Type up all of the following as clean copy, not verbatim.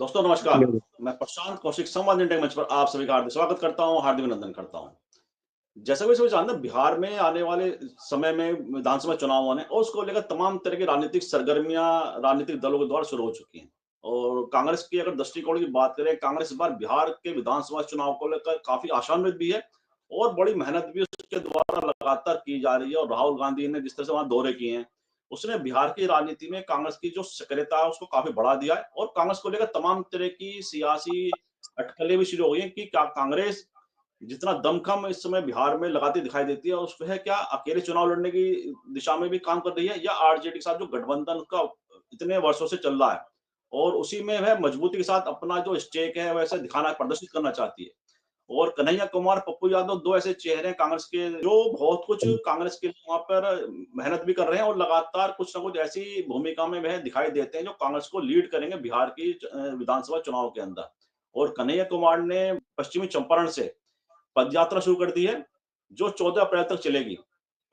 दोस्तों नमस्कार। मैं प्रशांत कौशिक संवाद इंडिया मंच पर आप सभी का हार्दिक स्वागत करता हूं, हार्दिक अभिनंदन करता हूं। जैसा कि सभी जानते हैं, बिहार में आने वाले समय में विधानसभा चुनाव होने और उसको लेकर तमाम तरह की राजनीतिक सरगर्मियां राजनीतिक दलों के द्वारा शुरू हो चुकी हैं। और कांग्रेस की अगर दृष्टिकोण की बात करें, कांग्रेस इस बार बिहार के विधानसभा चुनाव को लेकर काफी आशान्वित भी है और बड़ी मेहनत भी उसके द्वारा लगातार की जा रही है। और राहुल गांधी ने जिस तरह से वहां दौरे किए हैं, उसने बिहार की राजनीति में कांग्रेस की जो सक्रियता है उसको काफी बढ़ा दिया है। और कांग्रेस को लेकर तमाम तरह की सियासी अटकलें भी शुरू हो गई हैं कि कांग्रेस जितना दमखम इस समय बिहार में लगाती दिखाई देती है, उस वह क्या अकेले चुनाव लड़ने की दिशा में भी काम कर रही है, या आरजेडी के साथ जो गठबंधन उसका इतने वर्षों से चल रहा है और उसी में वह मजबूती के साथ अपना जो स्टेक है वैसे दिखाना प्रदर्शित करना चाहती है। और कन्हैया कुमार, पप्पू यादव दो ऐसे चेहरे हैं कांग्रेस के जो बहुत कुछ कांग्रेस के लिए वहां पर मेहनत भी कर रहे हैं और लगातार कुछ ना कुछ ऐसी भूमिका में वह दिखाई देते हैं जो कांग्रेस को लीड करेंगे बिहार की विधानसभा चुनाव के अंदर। और कन्हैया कुमार ने पश्चिमी चंपारण से पदयात्रा शुरू कर दी है, जो 14 अप्रैल तक चलेगी।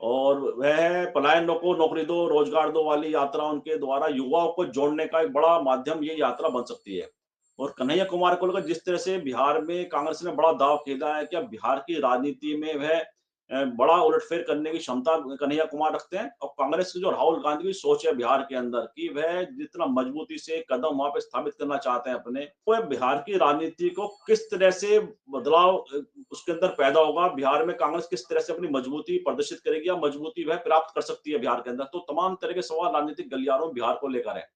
और वह पलायन रोको, नौकरी दो, रोजगार दो वाली यात्रा उनके द्वारा युवाओं को जोड़ने का एक बड़ा माध्यम ये यात्रा बन सकती है। और कन्हैया कुमार को लेकर जिस तरह से बिहार में कांग्रेस ने बड़ा दांव खेला है कि अब बिहार की राजनीति में वह बड़ा उलटफेर करने की क्षमता कन्हैया कुमार रखते हैं। और कांग्रेस की जो राहुल गांधी की सोच है बिहार के अंदर कि वह जितना मजबूती से कदम वहां पे स्थापित करना चाहते हैं अपने, वह बिहार की राजनीति को किस तरह से बदलाव उसके अंदर पैदा होगा, बिहार में कांग्रेस किस तरह से अपनी मजबूती प्रदर्शित करेगी या मजबूती वह प्राप्त कर सकती है बिहार के अंदर। तो तमाम तरह के सवाल राजनीतिक गलियारों बिहार को लेकर है।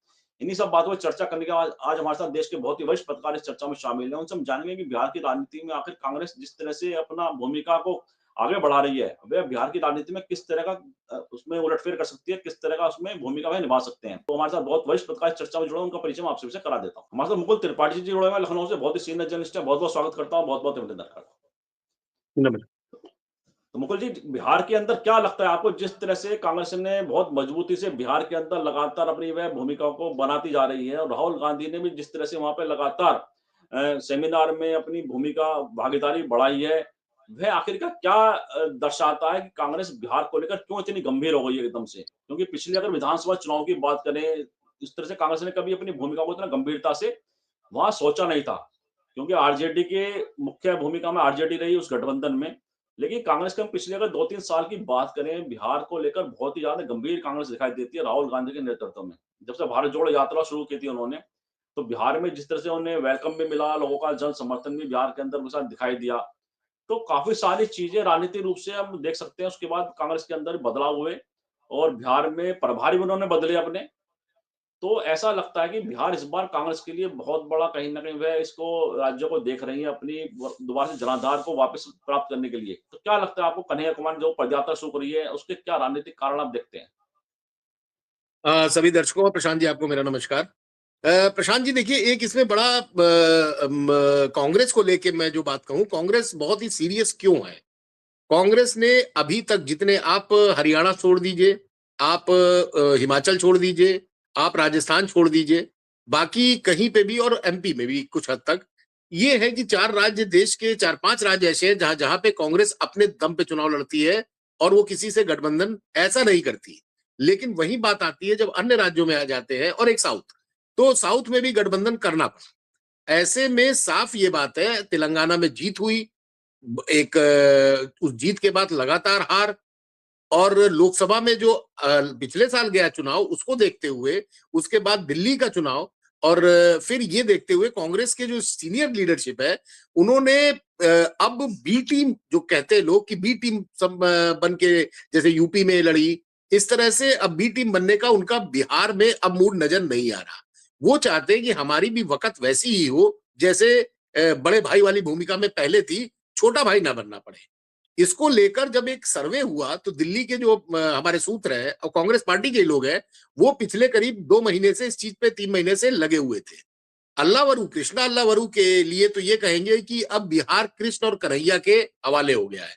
इन्हीं सब बातों पर चर्चा करने के आज हमारे साथ देश के बहुत ही वरिष्ठ पत्रकार इस चर्चा में शामिल हैं। उनसे हम जानेंगे कि बिहार की राजनीति में आखिर कांग्रेस जिस तरह से अपना भूमिका को आगे बढ़ा रही है, वह बिहार की राजनीति में किस तरह का उसमें उलटफेर कर सकती है, किस तरह का उसमें भूमिका वह निभा सकते हैं। तो हमारे साथ बहुत वरिष्ठ पत्रकार इस चर्चा में जुड़े हैं, उनका परिचय मैं आपसे से करा देता हूँ। हमारे साथ मुकुल त्रिपाठी जी जुड़े हुए हैं लखनऊ से, बहुत ही सीनियर जर्नलिस्ट है। बहुत बहुत स्वागत करता हूँ, बहुत बहुत अभिनंदन करता हूँ। नमस्कार। तो मुकुल जी, बिहार के अंदर क्या लगता है आपको, जिस तरह से कांग्रेस ने बहुत मजबूती से बिहार के अंदर लगातार अपनी वह भूमिका को बनाती जा रही है और राहुल गांधी ने भी जिस तरह से वहां पे लगातार सेमिनार में अपनी भूमिका भागीदारी बढ़ाई है, वह आखिरकार क्या दर्शाता है कि कांग्रेस बिहार को लेकर क्यों इतनी गंभीर हो गई है एकदम से? क्योंकि पिछले अगर विधानसभा चुनाव की बात करें, इस तरह से कांग्रेस ने कभी अपनी भूमिका को इतना गंभीरता से वहां सोचा नहीं था, क्योंकि आरजेडी के मुख्य भूमिका में आरजेडी रही उस गठबंधन में। लेकिन कांग्रेस के हम पिछले अगर 2-3 साल की बात करें, बिहार को लेकर बहुत ही ज़्यादा गंभीर कांग्रेस दिखाई देती है राहुल गांधी के नेतृत्व में। जब से भारत जोड़ो यात्रा शुरू की थी उन्होंने, तो बिहार में जिस तरह से उन्हें वेलकम भी मिला, लोगों का जन समर्थन भी बिहार के अंदर उनके साथ दिखाई दिया। तो काफ़ी सारी चीज़ें राजनीतिक रूप से हम देख सकते हैं, उसके बाद कांग्रेस के अंदर बदलाव हुए और बिहार में प्रभारी भी उन्होंने बदले अपने। तो ऐसा लगता है कि बिहार इस बार कांग्रेस के लिए बहुत बड़ा कहीं न कहीं वह इसको राज्य को देख रही है अपनी दोबारा से जनाधार को वापस प्राप्त करने के लिए। तो क्या लगता है आपको, कन्हैया कुमार ने जो पदयात्रा शुरू करी है, उसके क्या राजनीतिक कारण आप देखते हैं? सभी दर्शकों और प्रशांत जी आपको मेरा नमस्कार। प्रशांत जी देखिए एक इसमें बड़ा कांग्रेस को लेके मैं जो बात कहूँ, कांग्रेस बहुत ही सीरियस क्यों है? कांग्रेस ने अभी तक जितने आप हरियाणा छोड़ दीजिए, आप हिमाचल छोड़ दीजिए, आप राजस्थान छोड़ दीजिए, बाकी कहीं पे भी और एमपी में भी कुछ हद तक ये है कि 4 राज्य देश के 4-5 राज्य ऐसे हैं जहां जहां पे कांग्रेस अपने दम पे चुनाव लड़ती है और वो किसी से गठबंधन ऐसा नहीं करती। लेकिन वही बात आती है जब अन्य राज्यों में आ जाते हैं और एक साउथ, तो साउथ में भी गठबंधन करना पड़ा। ऐसे में साफ ये बात है तेलंगाना में जीत हुई, एक उस जीत के बाद लगातार हार और लोकसभा में जो पिछले साल गया चुनाव उसको देखते हुए उसके बाद दिल्ली का चुनाव और फिर ये देखते हुए कांग्रेस के जो सीनियर लीडरशिप है उन्होंने अब बी टीम जो कहते हैं लोग कि बी टीम सब बन के जैसे यूपी में लड़ी, इस तरह से अब बी टीम बनने का उनका बिहार में अब मूड नजर नहीं आ रहा। वो चाहते हैं कि हमारी भी वक्त वैसी ही हो जैसे बड़े भाई वाली भूमिका में पहले थी, छोटा भाई ना बनना पड़े। इसको लेकर जब एक सर्वे हुआ तो दिल्ली के जो हमारे सूत्र है और कांग्रेस पार्टी के लोग हैं, वो पिछले करीब 2 महीने से इस चीज पे 3 महीने से लगे हुए थे। अल्लावरू कृष्णा अल्लावरू के लिए तो ये कहेंगे कि अब बिहार कृष्ण और कन्हैया के हवाले हो गया है।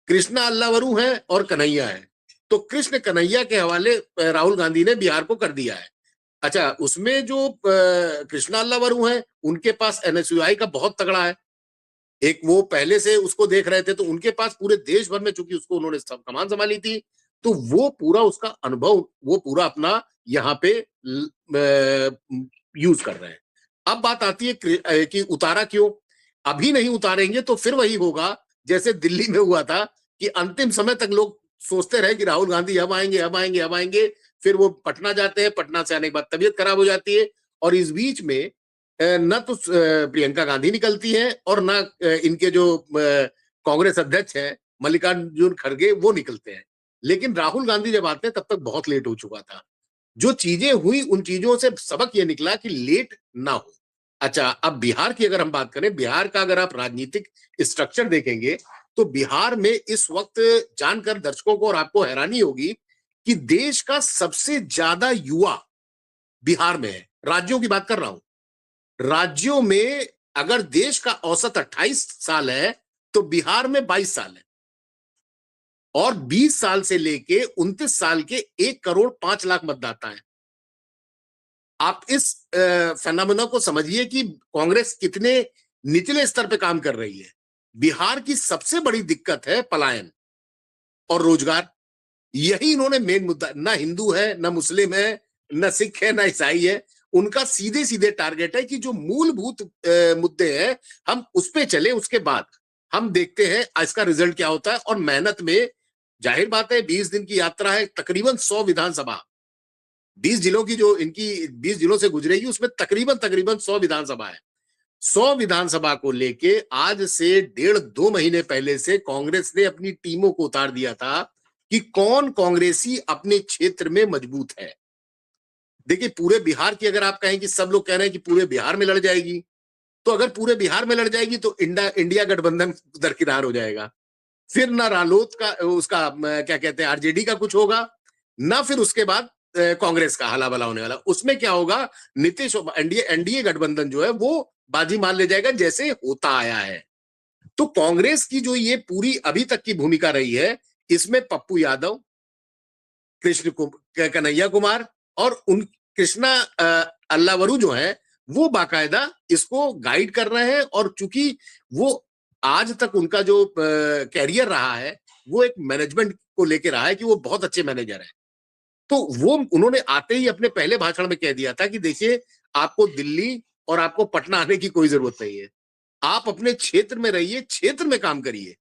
कृष्णा अल्लावरू है और कन्हैया है, तो कृष्ण कन्हैया के हवाले राहुल गांधी ने बिहार को कर दिया है। अच्छा, उसमें जो कृष्णा अल्लावरू है उनके पास एनएसयूआई का बहुत तगड़ा है, एक वो पहले से उसको देख रहे थे तो उनके पास पूरे देश भर में चूंकि उसको उन्होंने सब कमान संभाली थी, तो वो पूरा उसका अनुभव वो पूरा अपना यहाँ पे यूज कर रहे हैं। अब बात आती है कि उतारा क्यों? अभी नहीं उतारेंगे तो फिर वही होगा जैसे दिल्ली में हुआ था कि अंतिम समय तक लोग सोचते रहे कि राहुल गांधी अब आएंगे, अब आएंगे, अब आएंगे। फिर वो पटना जाते हैं, पटना से आने के बाद तबीयत खराब हो जाती है और इस बीच में न तो प्रियंका गांधी निकलती है और न इनके जो कांग्रेस अध्यक्ष हैं मल्लिकार्जुन खड़गे वो निकलते हैं। लेकिन राहुल गांधी जब आते हैं तब तक बहुत लेट हो चुका था। जो चीजें हुई उन चीजों से सबक ये निकला कि लेट ना हो। अच्छा, अब बिहार की अगर हम बात करें, बिहार का अगर आप राजनीतिक स्ट्रक्चर देखेंगे तो बिहार में इस वक्त जानकर दर्शकों को और आपको हैरानी होगी कि देश का सबसे ज्यादा युवा बिहार में है। राज्यों की बात कर रहा हूं। राज्यों में अगर देश का औसत 28 साल है तो बिहार में 22 साल है और 20 साल से लेके 29 साल के 1 करोड़ 5 लाख मतदाता हैं। आप इस फेनोमेना को समझिए कि कांग्रेस कितने निचले स्तर पे काम कर रही है। बिहार की सबसे बड़ी दिक्कत है पलायन और रोजगार। यही इन्होंने मेन मुद्दा, ना हिंदू है, ना मुस्लिम है, ना सिख है, ना ईसाई है। उनका सीधे सीधे टारगेट है कि जो मूलभूत मुद्दे हैं हम उस पे चले, उसके बाद हम देखते हैं इसका रिजल्ट क्या होता है। और मेहनत में जाहिर बात है 20 दिन की यात्रा है, तकरीबन 100 विधानसभा, 20 जिलों की जो इनकी 20 जिलों से गुजरेगी उसमें तकरीबन तकरीबन 100 विधानसभा है। 100 विधानसभा को लेके आज से 1.5-2 महीने पहले से कांग्रेस ने अपनी टीमों को उतार दिया था कि कौन कांग्रेसी अपने क्षेत्र में मजबूत है। देखिए, पूरे बिहार की अगर आप कहें कि सब लोग कह रहे हैं कि पूरे बिहार में लड़ जाएगी, तो अगर पूरे बिहार में लड़ जाएगी तो इंडिया गठबंधन दरकिनार हो जाएगा। फिर ना रालोद का उसका क्या कहते हैं आरजेडी का कुछ होगा, ना फिर उसके बाद कांग्रेस का हला बला होने वाला। उसमें क्या होगा, नीतीश एनडीए एनडीए गठबंधन जो है वो बाजी मान ले जाएगा जैसे होता आया है। तो कांग्रेस की जो ये पूरी अभी तक की भूमिका रही है, इसमें पप्पू यादव, कन्हैया कुमार और उन कृष्णा अल्लावरू जो है वो बाकायदा इसको गाइड कर रहे हैं। और चूंकि वो आज तक उनका जो कैरियर रहा है वो एक मैनेजमेंट को लेकर रहा है कि वो बहुत अच्छे मैनेजर है, तो वो उन्होंने आते ही अपने पहले भाषण में कह दिया था कि देखिए, आपको दिल्ली और आपको पटना आने की कोई जरूरत नहीं है। आप अपने क्षेत्र में रहिए, क्षेत्र में काम करिए।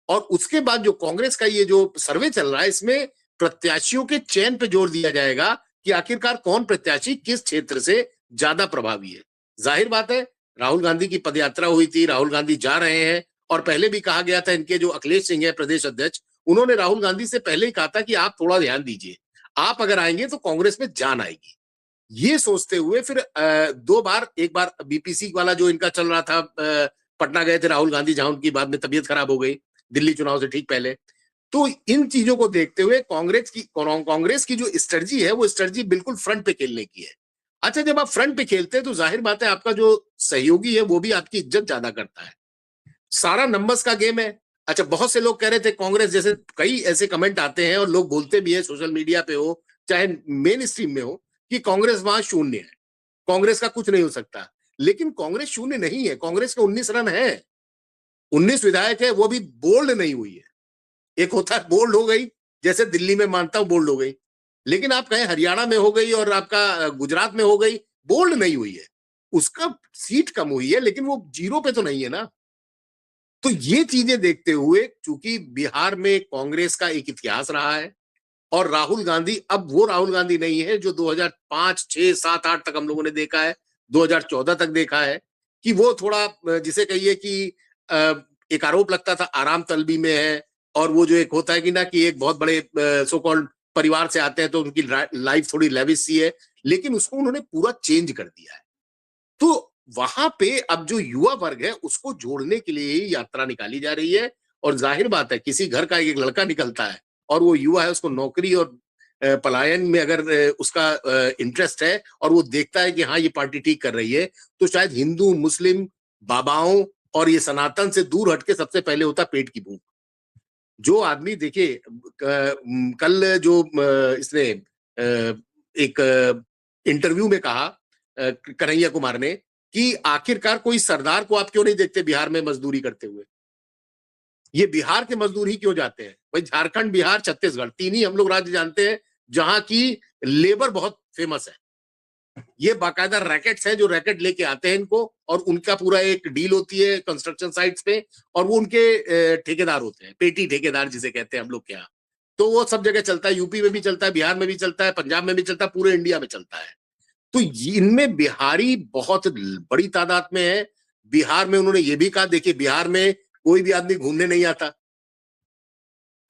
और उसके बाद जो कांग्रेस का ये जो सर्वे चल रहा है इसमें प्रत्याशियों के चयन पे जोर दिया जाएगा कि आखिरकार कौन प्रत्याशी किस क्षेत्र से ज्यादा प्रभावी है। जाहिर बात है, राहुल गांधी की पदयात्रा हुई थी, राहुल गांधी जा रहे हैं और पहले भी कहा गया था, इनके जो अखिलेश सिंह है प्रदेश अध्यक्ष, उन्होंने राहुल गांधी से पहले ही कहा था कि आप थोड़ा ध्यान दीजिए, आप अगर आएंगे तो कांग्रेस में जान आएगी। ये सोचते हुए फिर 2 बार, एक बार बीपीसी वाला जो इनका चल रहा था, पटना गए थे राहुल गांधी जहां उनकी बाद में तबीयत खराब हो गई दिल्ली चुनाव से ठीक पहले। तो इन चीजों को देखते हुए कांग्रेस की जो स्ट्रेटजी है वो स्ट्रेटजी बिल्कुल फ्रंट पे खेलने की है। अच्छा, जब आप फ्रंट पे खेलते हैं तो जाहिर बात है आपका जो सहयोगी है वो भी आपकी इज्जत ज्यादा करता है। सारा नंबर्स का गेम है। अच्छा, बहुत से लोग कह रहे थे कांग्रेस, जैसे कई ऐसे कमेंट आते हैं और लोग बोलते भी है सोशल मीडिया पे हो चाहे मेन स्ट्रीम में हो कि कांग्रेस वहां शून्य है, कांग्रेस का कुछ नहीं हो सकता। लेकिन कांग्रेस शून्य नहीं है, कांग्रेस के 19 रन है, 19 विधायक है, वो भी बोल्ड नहीं हुई है। एक होता है बोल्ड हो गई, जैसे दिल्ली में मानता हूं बोल्ड हो गई, लेकिन आप कहें हरियाणा में हो गई और आपका गुजरात में हो गई, बोल्ड नहीं हुई है। उसका सीट कम हुई है लेकिन वो जीरो पे तो नहीं है ना। तो ये चीजें देखते हुए चूंकि बिहार में कांग्रेस का एक इतिहास रहा है और राहुल गांधी अब वो राहुल गांधी नहीं है जो 2005, 6, 7, 8 तक हम लोगों ने देखा है, 2014 तक देखा है कि वो थोड़ा जिसे कहिए कि एक आरोप लगता था आराम तलबी में है। और वो जो एक होता है कि ना कि एक बहुत बड़े सो कॉल्ड परिवार से आते हैं तो उनकी लाइफ थोड़ी लेविश सी है, लेकिन उसको उन्होंने पूरा चेंज कर दिया है। तो वहां पे अब जो युवा वर्ग है उसको जोड़ने के लिए यात्रा निकाली जा रही है। और जाहिर बात है किसी घर का एक लड़का निकलता है और वो युवा है, उसको नौकरी और पलायन में अगर उसका इंटरेस्ट है और वो देखता है कि हाँ ये पार्टी ठीक कर रही है, तो शायद हिंदू मुस्लिम बाबाओं और ये सनातन से दूर हटके सबसे पहले होता पेट की भूख। जो आदमी देखिए कल जो इसने एक इंटरव्यू में कहा कन्हैया कुमार ने कि आखिरकार कोई सरदार को आप क्यों नहीं देखते बिहार में मजदूरी करते हुए, ये बिहार के मजदूर ही क्यों जाते हैं। भाई झारखंड, बिहार, छत्तीसगढ़, तीन ही हम लोग राज्य जानते हैं जहां की लेबर बहुत फेमस है। ये बाकायदा रैकेट्स हैं जो रैकेट लेके आते हैं इनको, और उनका पूरा एक डील होती है कंस्ट्रक्शन साइट्स पे, और वो उनके ठेकेदार होते हैं, पेटी ठेकेदार जिसे कहते हैं हम लोग के यहाँ। तो वो सब जगह चलता है, यूपी में भी चलता है, बिहार में भी चलता है, पंजाब में भी चलता है, पूरे इंडिया में चलता है। तो इनमें बिहारी बहुत बड़ी तादाद में है। बिहार में उन्होंने ये भी कहा, देखिए बिहार में कोई भी आदमी घूमने नहीं आता,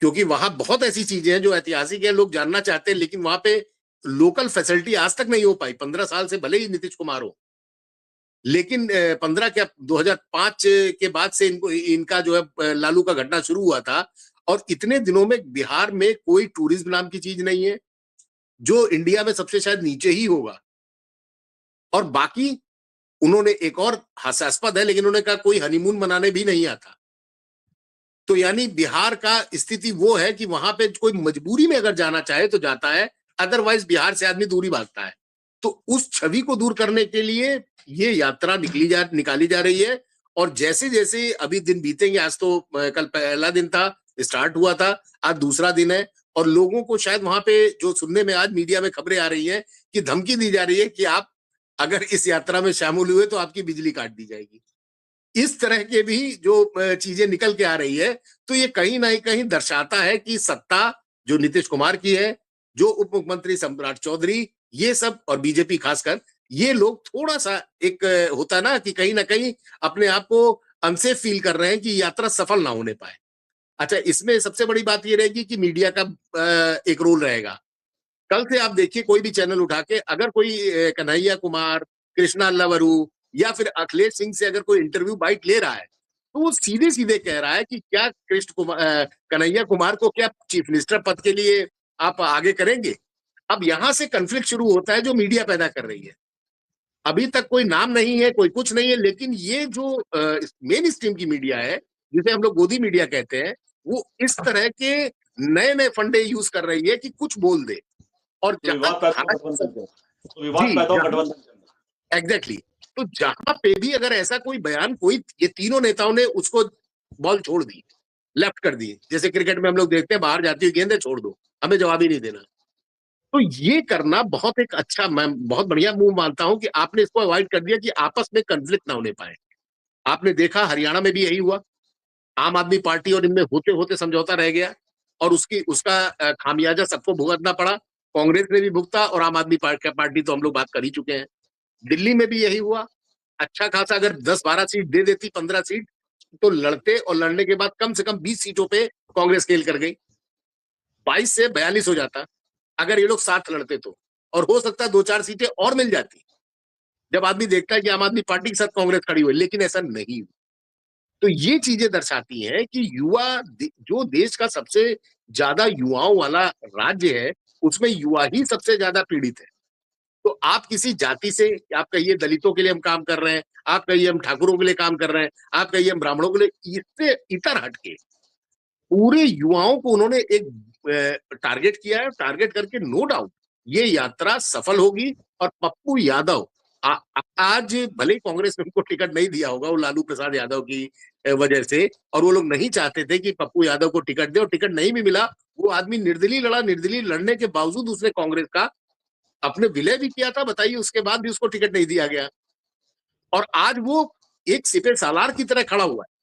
क्योंकि वहां बहुत ऐसी चीजें हैं जो ऐतिहासिक है, लोग जानना चाहते हैं, लेकिन वहां पे लोकल फैसिलिटी आज तक नहीं हो पाई। 15 साल से भले ही नीतीश कुमार हो, लेकिन 15 क्या 2005 के बाद से इनको इनका जो है लालू का घटना शुरू हुआ था, और इतने दिनों में बिहार में कोई टूरिज्म नाम की चीज नहीं है, जो इंडिया में सबसे शायद नीचे ही होगा। और बाकी उन्होंने एक और हास्यास्पद है, लेकिन उन्होंने कहा कोई हनीमून मनाने भी नहीं आता। तो यानी बिहार का स्थिति वो है कि वहां पे कोई मजबूरी में अगर जाना चाहे तो जाता है, अदरवाइज बिहार से आदमी दूरी भागता है। तो उस छवि को दूर करने के लिए ये यात्रा निकाली जा रही है। और जैसे जैसे अभी दिन बीतेंगे, आज तो कल पहला दिन था, स्टार्ट हुआ था, आज दूसरा दिन है, और लोगों को शायद वहां पे जो सुनने में आज मीडिया में खबरें आ रही हैं कि धमकी दी जा रही है कि आप अगर इस यात्रा में शामिल हुए तो आपकी बिजली काट दी जाएगी। इस तरह के भी जो चीजें निकल के आ रही है, तो ये कहीं ना कहीं दर्शाता है कि सत्ता जो नीतीश कुमार की है, जो उप मुख्यमंत्री सम्राट चौधरी, ये सब, और बीजेपी खासकर, ये लोग थोड़ा सा एक होता ना कि कहीं ना कहीं अपने आप को अनसेफ फील कर रहे हैं कि यात्रा सफल ना होने पाए। अच्छा, इसमें सबसे बड़ी बात ये रहेगी कि मीडिया का एक रोल रहेगा। कल से आप देखिए कोई भी चैनल उठा के, अगर कोई कन्हैया कुमार, कृष्णा लवरू या फिर अखिलेश सिंह से अगर कोई इंटरव्यू बाइट ले रहा है, तो वो सीधे सीधे कह रहा है कि क्या कन्हैया कुमार को क्या चीफ मिनिस्टर पद के लिए आप आगे करेंगे। अब यहां से कन्फ्लिक्ट शुरू होता है जो मीडिया पैदा कर रही है। अभी तक कोई नाम नहीं है, कोई कुछ नहीं है, लेकिन ये जो मेन स्ट्रीम की मीडिया है, जिसे हम लोग गोदी मीडिया कहते हैं, वो इस तरह के नए नए फंडे यूज कर रही है कि कुछ बोल दे। और तो जहां विवाद पैदा हो हालांकि गठबंधन सब, के तो विवाद जी पैदा हो जहां, गठबंधन के अंदर। एग्जैक्टली, तो जहां पे भी अगर ऐसा कोई बयान, कोई ये तीनों नेताओं ने उसको बॉल छोड़ दी, लेफ्ट कर दी, जैसे क्रिकेट में हम लोग देखते हैं बाहर जाती हुई गेंद छोड़ दो, हमें जवाब ही नहीं देना। तो ये करना बहुत एक अच्छा, मैं बहुत बढ़िया मूव मानता हूं कि आपने इसको अवॉइड कर दिया कि आपस में कंफ्लिक्ट ना होने पाए। आपने देखा हरियाणा में भी यही हुआ, आम आदमी पार्टी और इनमें होते होते समझौता रह गया, और उसका खामियाजा सबको भुगतना पड़ा। कांग्रेस ने भी भुगता, और आम आदमी पार्टी तो हम लोग बात कर ही चुके हैं। दिल्ली में भी यही हुआ। अच्छा खासा अगर 10-12 सीट दे देती, 15 सीट, तो लड़ते, और लड़ने के बाद कम से कम 20 सीटों पे कांग्रेस खेल कर गई, 22 से 42 हो जाता अगर ये लोग साथ लड़ते तो, और हो सकता है 2-4 सीटें और मिल जाती, जब आदमी देखता है कि आम आदमी पार्टी के साथ कांग्रेस खड़ी हुई, लेकिन ऐसा नहीं। तो ये चीजें दर्शाती हैं कि जो देश का सबसे ज्यादा युवाओं वाला राज्य है, उसमें युवा ही सबसे ज्यादा पीड़ित है। तो आप किसी जाति से, आप कहिए दलितों के लिए हम काम कर रहे हैं, आप कहिए हम ठाकुरों के लिए काम कर रहे हैं, आप कहिए हम ब्राह्मणों के लिए, इससे इतर हटके पूरे युवाओं को उन्होंने एक टारगेट किया है। टारगेट करके नो डाउट ये यात्रा सफल होगी। और पप्पू यादव, आज भले ही कांग्रेस ने उनको टिकट नहीं दिया होगा, वो लालू प्रसाद यादव की वजह से, और वो लोग नहीं चाहते थे कि पप्पू यादव को टिकट दे, और टिकट नहीं भी मिला, वो आदमी निर्दलीय लड़ा, निर्दलीय लड़ने के बावजूद उसने कांग्रेस का अपने विलय भी किया था, बताइए, उसके बाद भी उसको टिकट नहीं दिया गया, और आज वो एक सिपह सालार की तरह खड़ा हुआ है।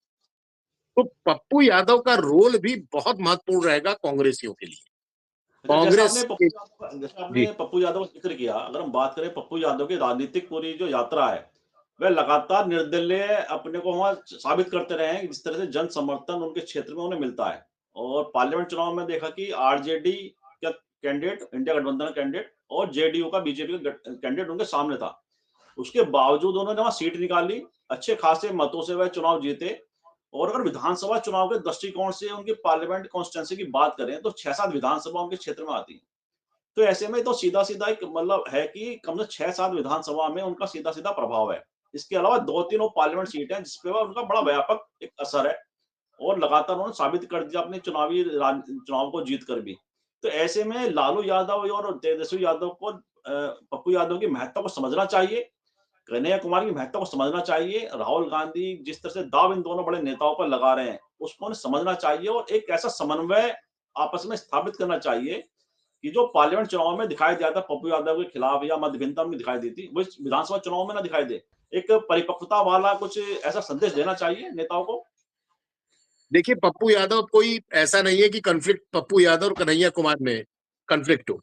तो पप्पू यादव का रोल भी बहुत महत्वपूर्ण रहेगा कांग्रेसियों के लिए। अच्छा, कांग्रेस के, जैसे जी, आपने पप्पू यादव का ज़िक्र किया, अगर हम बात करें पप्पू यादव की राजनीतिक पूरी जो यात्रा है, वह लगातार निर्दलीय अपने को वहाँ साबित करते रहे हैं, जिस तरह से जन समर्थन उनके क्षेत्र में उन्हें मिलता है। और पार्लियामेंट चुनाव में देखा कि आरजेडी का कैंडिडेट, इंडिया गठबंधन का कैंडिडेट, और जेडीयू का, बीजेपी का कैंडिडेट उनके सामने था। उसके बावजूद उन्होंने वहाँ सीट निकाली, अच्छे खासे मतों से वह चुनाव जीते। और अगर विधानसभा चुनाव के दृष्टिकोण से उनकी पार्लियामेंट कॉन्स्टिट्यूंसी की बात करें, तो 6-7 विधानसभा उनके क्षेत्र में आती है। तो ऐसे में तो सीधा-सीधा एक मतलब है कि कम से 6-7 विधानसभा में उनका सीधा-सीधा प्रभाव है। इसके अलावा 2-3 वो पार्लियामेंट सीट हैं, जिस पे वह उनका बड़ा व्यापक एक असर है, और लगातार उन्होंने साबित कर दिया अपने चुनाव को जीत कर भी। तो ऐसे में लालू यादव और तेजस्वी यादव को पप्पू यादव की महत्ता को समझना चाहिए, कन्हैया कुमार की महत्ता को समझना चाहिए, राहुल गांधी जिस तरह से दाव इन दोनों बड़े नेताओं पर लगा रहे हैं, उसको उन्हें समझना चाहिए, और एक ऐसा समन्वय आपस में स्थापित करना चाहिए कि जो पार्लियामेंट चुनाव में दिखाई दिया था पप्पू यादव के खिलाफ या मतभिन्नता में दिखाई दी थी, वो इस विधानसभा चुनाव में ना दिखाई दे। एक परिपक्वता वाला कुछ ऐसा संदेश देना चाहिए नेताओं को? देखिए, पप्पू यादव कोई ऐसा नहीं है कि कॉन्फ्लिक्ट पप्पू यादव और कन्हैया कुमार में कॉन्फ्लिक्ट हो।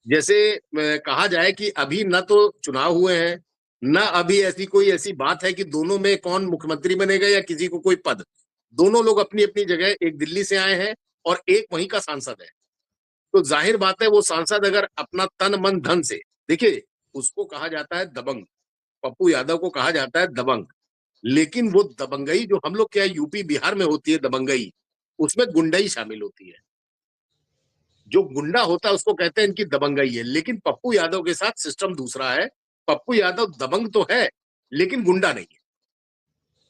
जैसे कहा जाए कि अभी न तो चुनाव हुए हैं, न अभी ऐसी कोई ऐसी बात है कि दोनों में कौन मुख्यमंत्री बनेगा या किसी को कोई पद। दोनों लोग अपनी-अपनी जगह, एक दिल्ली से आए हैं और एक वहीं का सांसद है। तो ज़ाहिर बात है वो सांसद अगर अपना तन, मन, धन से देखिए, उसको कहा जाता है दबंग, पप्पू यादव को कहा जाता है दबंग। लेकिन वो दबंगई जो हम लोग के यहाँ यूपी, बिहार में होती है दबंगई, उसमें गुंडई शामिल होती है। जो गुंडा होता है उसको कहते हैं इनकी दबंगई है, लेकिन पप्पू यादव के साथ सिस्टम दूसरा है। पप्पू यादव दबंग तो है, लेकिन गुंडा नहीं है।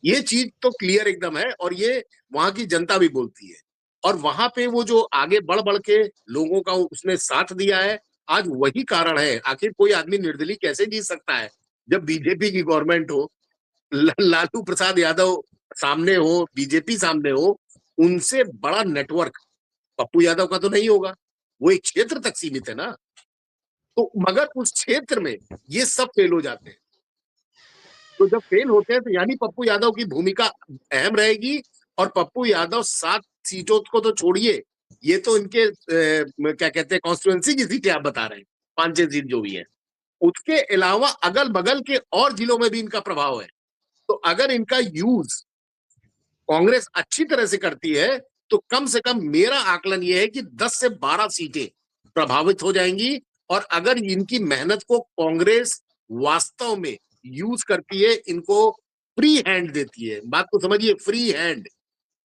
ये चीज तो क्लियर एकदम है और ये वहां की जनता भी बोलती है। और वहां पे वो जो आगे बढ़-बढ़ के लोगों का उसने साथ दिया है, आज वही कारण है। आखिर कोई आदमी निर्दलीय कैसे जीत सकता है? जब बीजेपी की गवर्नमेंट हो, लालू प्रसाद यादव सामने हो, बीजेपी सामने हो, उनसे बड़ा नेटवर्क पप्पू यादव का तो नहीं होगा। वो एक क्षेत्र तक सीमित है ना। तो मगर उस क्षेत्र में ये सब फेल हो जाते हैं। तो जब फेल होते हैं तो यानी पप्पू यादव की भूमिका अहम रहेगी और पप्पू यादव 7 सीटों को तो छोड़िए, ये तो इनके क्या कहते हैं कॉन्स्टिट्यूएंसी की सीटें आप बता रहे हैं, 5-6 सीट जो भी है। उसके अलावा अगल-बगल के और जिलों में भी इनका प्रभाव है। तो अगर इनका यूज कांग्रेस अच्छी तरह से करती है, तो कम से कम मेरा आकलन ये है कि 10 से 12 सीटें प्रभावित हो जाएंगी और अगर इनकी मेहनत को कांग्रेस वास्तव में यूज करती है, इनको फ्री हैंड देती है। बात को समझिए, फ्री हैंड।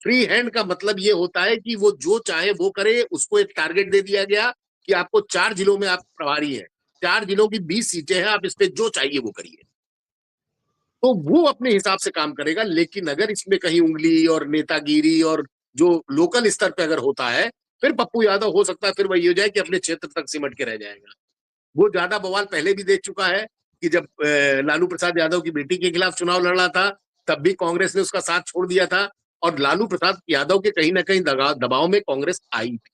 फ्री हैंड का मतलब ये होता है कि वो जो चाहे वो करे, उसको एक टारगेट दे दिया गया कि आपको 4 जिलों में आप प्रभारी हैं। 4 जिलों की 20 सीटें हैं, आप इस पे जो चाहिए वो करिए। तो वो अपने हिसाब से काम करेगा, लेकिन अगर इसमें कहीं उंगली और नेतागिरी और जो लोकल स्तर पे अगर होता है, फिर पप्पू यादव हो सकता है फिर वही हो जाए कि अपने क्षेत्र तक सिमट के रह जाएगा। वो ज्यादा बवाल पहले भी देख चुका है कि जब लालू प्रसाद यादव की बेटी के खिलाफ चुनाव लड़ रहा था, तब भी कांग्रेस ने उसका साथ छोड़ दिया था और लालू प्रसाद यादव के कहीं ना कहीं दबाव में कांग्रेस आई थी।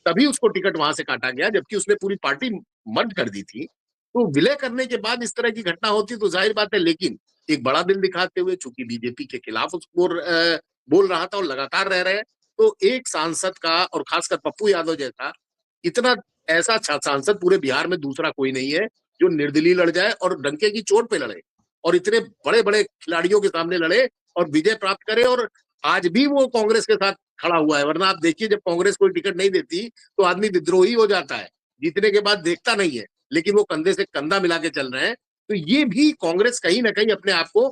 तभी उसको टिकट वहां से काटा गया, जबकि उसने पूरी पार्टी मर्ज कर दी थी। तो विलय करने के बाद इस तरह की घटना होती तो जाहिर बात है, लेकिन एक बड़ा दिल दिखाते हुए चूंकि बीजेपी के खिलाफ उसको बोल रहा था और लगातार रह रहे हैं, तो एक सांसद का और खासकर पप्पू यादव जैसा इतना ऐसा सांसद पूरे बिहार में दूसरा कोई नहीं है जो निर्दलीय लड़ जाए और डंके की चोट पे लड़े और इतने बड़े बड़े खिलाड़ियों के सामने लड़े और विजय प्राप्त करे। और आज भी वो कांग्रेस के साथ खड़ा हुआ है, वरना आप देखिए जब कांग्रेस कोई टिकट नहीं देती तो आदमी विद्रोही हो जाता है, जीतने के बाद देखता नहीं है, लेकिन वो कंधे से कंधा मिला के चल रहे हैं। तो ये भी कांग्रेस कहीं ना कहीं अपने आप को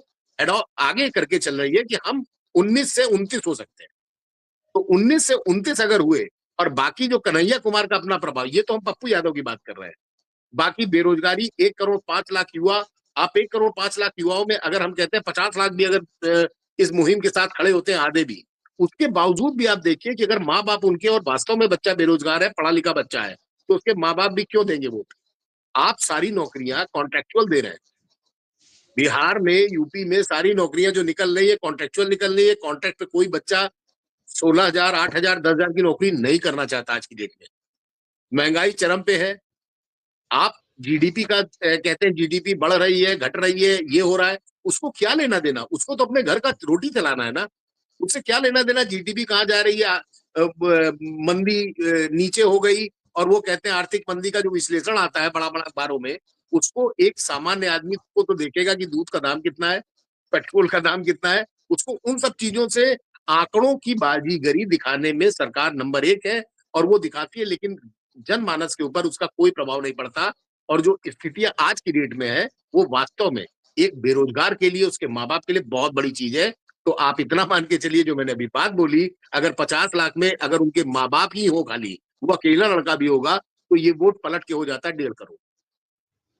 आगे करके चल रही है कि हम 19 से 29 हो सकते हैं। तो 19 से 29 अगर हुए और बाकी जो कन्हैया कुमार का अपना प्रभाव, ये तो हम पप्पू यादव की बात कर रहे हैं। बाकी बेरोजगारी 1 करोड़ 5 लाख युवा, आप 1 करोड़ 5 लाख युवाओं में अगर हम कहते हैं 50 लाख भी अगर इस मुहिम के साथ खड़े होते हैं, आधे भी, उसके बावजूद भी आप देखिए कि अगर माँ बाप उनके और वास्तव में बच्चा बेरोजगार है, पढ़ा लिखा बच्चा है, तो उसके माँ बाप भी क्यों देंगे वोट? आप सारी नौकरियां कॉन्ट्रेक्चुअल दे रहे हैं। बिहार में, यूपी में सारी नौकरियां जो निकल रही है कॉन्ट्रेक्चुअल निकल रही है। कॉन्ट्रैक्ट पे कोई बच्चा 16,000, 8,000, 10,000 की नौकरी नहीं करना चाहता आज की डेट में। महंगाई चरम पे है। आप जीडीपी का कहते हैं जीडीपी बढ़ रही है, घट रही है, ये हो रहा है, उसको क्या लेना देना? उसको तो अपने घर का रोटी चलाना है ना। उससे क्या लेना देना जीडीपी कहाँ जा रही है? मंदी नीचे हो गई और वो कहते हैं आर्थिक मंदी का जो विश्लेषण आता है बड़ा बड़ा अखबारों में, उसको एक सामान्य आदमी को तो देखेगा कि दूध का दाम कितना है, पेट्रोल का दाम कितना है, उसको उन सब चीजों से आंकड़ों की बाजीगरी दिखाने में सरकार नंबर 1 है और वो दिखाती है, लेकिन जनमानस के ऊपर उसका कोई प्रभाव नहीं पड़ता। और जो स्थितियां आज की डेट में है, वो वास्तव में एक बेरोजगार के लिए, उसके माँ बाप के लिए बहुत बड़ी चीज है। तो आप इतना मान के चलिए, जो मैंने अभी बात बोली, अगर 50 लाख में अगर उनके माँ बाप ही हो खाली, वो अकेला लड़का भी होगा, तो ये वोट पलट के हो जाता है 1.5 करोड़।